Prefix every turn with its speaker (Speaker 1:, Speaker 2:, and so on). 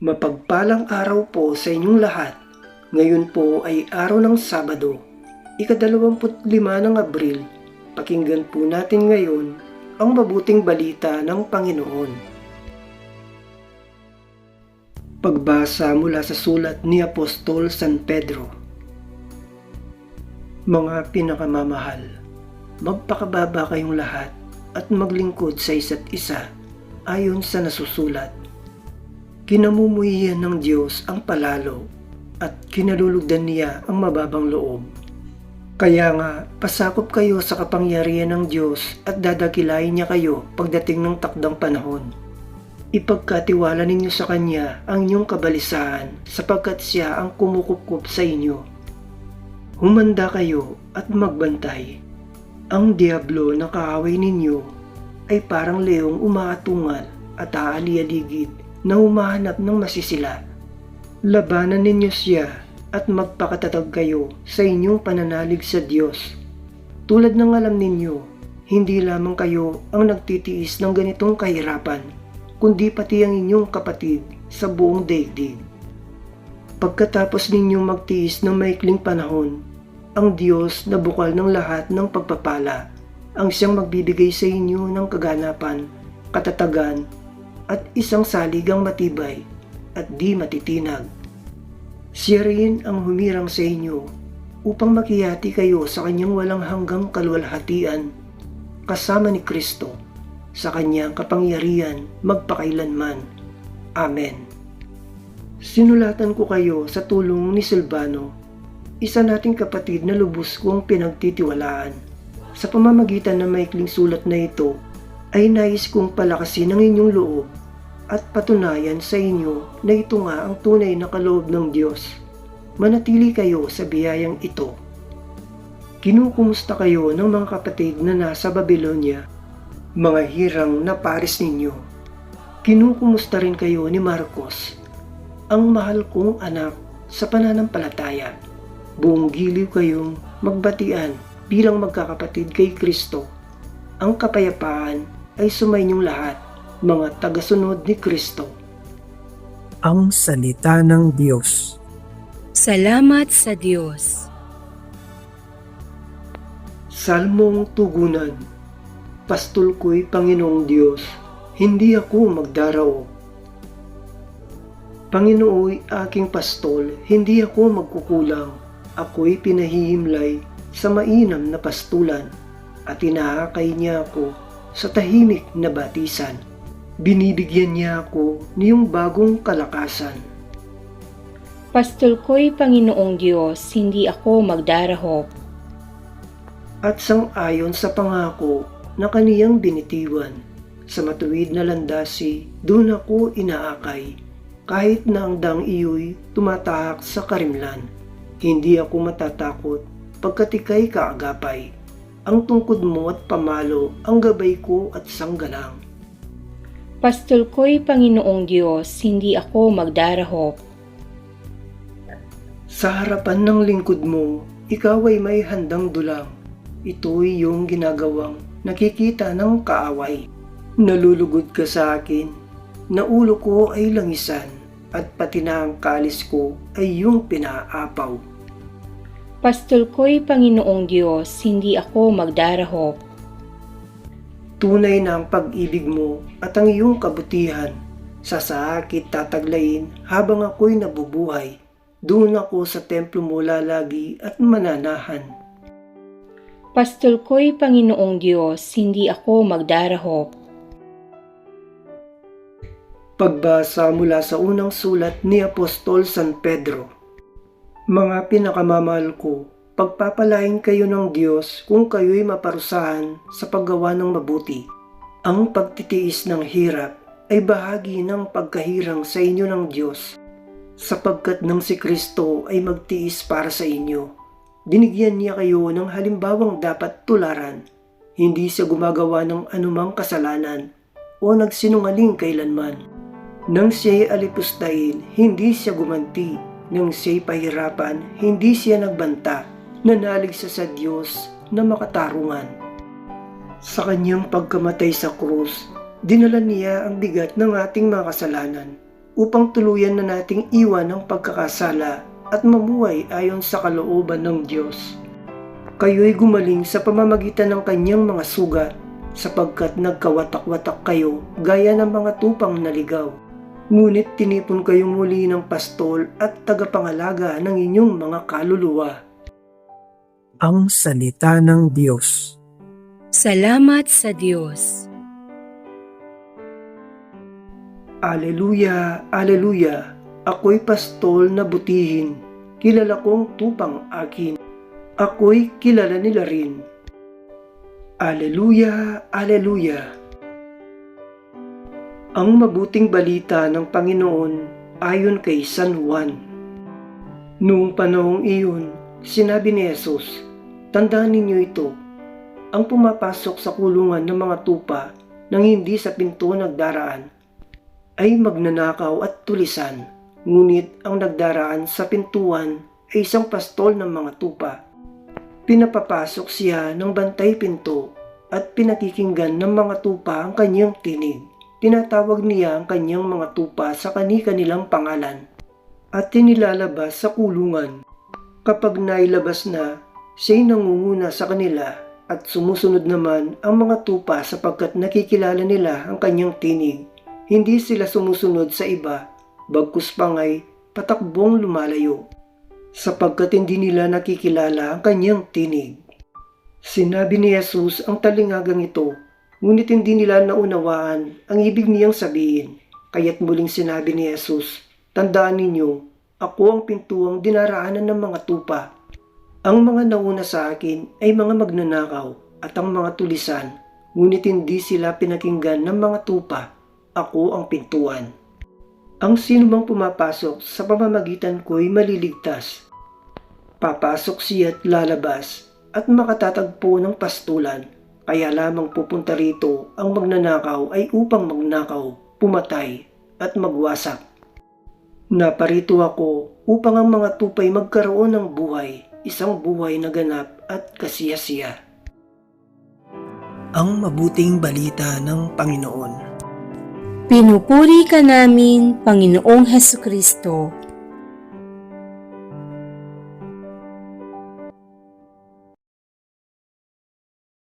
Speaker 1: Mapagpalang araw po sa inyong lahat. Ngayon po ay araw ng Sabado, ika-25 ng Abril. Pakinggan po natin ngayon ang mabuting balita ng Panginoon. Pagbasa mula sa sulat ni Apostol San Pedro. Mga pinakamamahal, magpakababa kayong lahat at maglingkod sa isa't isa ayon sa nasusulat. Kinamumuhian ng Diyos ang palalo at kinalulugdan niya ang mababang loob. Kaya nga, pasakop kayo sa kapangyarihan ng Diyos at dadakilain niya kayo pagdating ng takdang panahon. Ipagkatiwala ninyo sa Kanya ang inyong kabalisahan sapagkat Siya ang kumukup sa inyo. Humanda kayo at magbantay. Ang diablo na kaaway ninyo ay parang leong umaatungal at aalialigid na humahanap ng masisila. Labanan ninyo siya at magpakatatag kayo sa inyong pananalig sa Diyos. Tulad ng alam ninyo, hindi lamang kayo ang nagtitiis ng ganitong kahirapan, kundi pati ang inyong kapatid sa buong daigdig. Pagkatapos ninyong magtiis ng maikling panahon, ang Diyos na bukal ng lahat ng pagpapala, ang siyang magbibigay sa inyo ng kaganapan, katatagan, at isang saligang matibay at di matitinag. Siya rin ang humirang sa inyo upang makihati kayo sa kanyang walang hanggang kaluwalhatian kasama ni Kristo sa kanyang kapangyarihan magpakailanman. Amen. Sinulatan ko kayo sa tulong ni Silvano, isa nating kapatid na lubos kong pinagtitiwalaan. Sa pamamagitan ng maikling sulat na ito ay nais kong palakasin ang inyong loob at patunayan sa inyo na ito nga ang tunay na kaloob ng Diyos. Manatili kayo sa biyayang ito. Kinukumusta kayo ng mga kapatid na nasa Babylonia, mga hirang na pares ninyo. Kinukumusta rin kayo ni Marcos, ang mahal kong anak sa pananampalataya. Buong giliw kayong magbatian bilang magkakapatid kay Kristo. Ang kapayapaan ay sumainyong lahat, mga tagasunod ni Kristo.
Speaker 2: Ang salita ng Diyos.
Speaker 3: Salamat sa Diyos.
Speaker 1: Salmong tugunan. Pastol ko'y Panginoong Diyos, hindi ako magdarao. Panginooy aking pastol, hindi ako magkukulang. Ako'y pinahihimlay sa mainam na pastulan at inahakay niya ako sa tahimik na batisan. Binibigyan niya ako niyong bagong kalakasan.
Speaker 3: Pastol ko'y Panginoong Diyos, hindi ako magdarahop.
Speaker 1: At sang-ayon sa pangako na kaniyang binitiwan, sa matuwid na landasi, doon ako inaakay. Kahit na ang dang iyo'y tumatahak sa karimlan, hindi ako matatakot pagkat ika'y kaagapay. Ang tungkod mo at pamalo, ang gabay ko at sanggalang.
Speaker 3: Pastol ko'y Panginoong Diyos, hindi ako magdarahop.
Speaker 1: Sa harapan ng lingkod mo, ikaw ay may handang dulang. Ito'y iyong ginagawang nakikita ng kaaway. Nalulugod ka sa akin, na ulo ko ay langisan, at pati na ang kalis ko ay iyong pinaapaw.
Speaker 3: Pastol ko'y Panginoong Diyos, hindi ako magdarahop.
Speaker 1: Tunay na ang pag-ibig mo at ang iyong kabutihan. Sa saakit tataglayin habang ako'y nabubuhay. Doon ako sa templo mo lalagi at mananahan.
Speaker 3: Pastol ko'y Panginoong Diyos, hindi ako magdarahop.
Speaker 1: Pagbasa mula sa unang sulat ni Apostol San Pedro. Mga pinakamamahal ko, pagpapalain kayo ng Diyos kung kayo'y maparusahan sa paggawa ng mabuti. Ang pagtitiis ng hirap ay bahagi ng pagkahirang sa inyo ng Diyos, sapagkat nang si Kristo ay magtiis para sa inyo, binigyan niya kayo ng halimbawang dapat tularan. Hindi siya gumagawa ng anumang kasalanan o nagsinungaling kailanman. Nang siya'y alipustahin, hindi siya gumanti. Nang siya'y pahirapan, hindi siya nagbanta. Nanalig siya sa Diyos na makatarungan. Sa kanyang pagkamatay sa krus, dinala niya ang bigat ng ating mga kasalanan upang tuluyan na nating iwan ang pagkakasala at mamuhay ayon sa kalooban ng Diyos. Kayo'y gumaling sa pamamagitan ng kanyang mga sugat, sapagkat nagkawatak-watak kayo gaya ng mga tupang naligaw. Ngunit tinipon kayo muli ng pastol at tagapangalaga ng inyong mga kaluluwa.
Speaker 2: Ang salita ng Diyos.
Speaker 3: Salamat sa Diyos.
Speaker 1: Aleluya, aleluya, ako'y pastol na butihin, kilala kong tupang akin, ako'y kilala nila rin. Aleluya, aleluya. Ang mabuting balita ng Panginoon ayon kay San Juan. Noong panahong iyon, sinabi ni Jesus, "Tandaan ninyo ito, ang pumapasok sa kulungan ng mga tupa nang hindi sa pinto nagdaraan, ay magnanakaw at tulisan, ngunit ang nagdaraan sa pintuan ay isang pastol ng mga tupa. Pinapapasok siya ng bantay pinto at pinakikinggan ng mga tupa ang kanyang tinig. Tinatawag niya ang kanyang mga tupa sa kani-kanilang pangalan at tinilalabas sa kulungan. Kapag nailabas na, siya'y nangunguna sa kanila at sumusunod naman ang mga tupa sapagkat nakikilala nila ang kanyang tinig. Hindi sila sumusunod sa iba, bagkus pa nga'y patakbong lumalayo, sapagkat hindi nila nakikilala ang kanyang tinig." Sinabi ni Jesus ang talingagang ito, ngunit hindi nila naunawaan ang ibig niyang sabihin. Kaya't muling sinabi ni Jesus, "Tandaan ninyo, ako ang pintuang dinaraanan ng mga tupa. Ang mga nauna sa akin ay mga magnanakaw at ang mga tulisan, ngunit hindi sila pinakinggan ng mga tupa. Ako ang pintuan. Ang sinumang pumapasok sa pamamagitan ko'y maliligtas. Papasok siya at lalabas at makatatagpo ng pastulan. Kaya lamang pupunta rito ang magnanakaw ay upang magnakaw, pumatay at magwasak. Naparito ako upang ang mga tupay magkaroon ng buhay, isang buhay na ganap at kasiyasiya."
Speaker 2: Ang mabuting balita ng Panginoon.
Speaker 3: Pinupuri ka namin, Panginoong Hesukristo.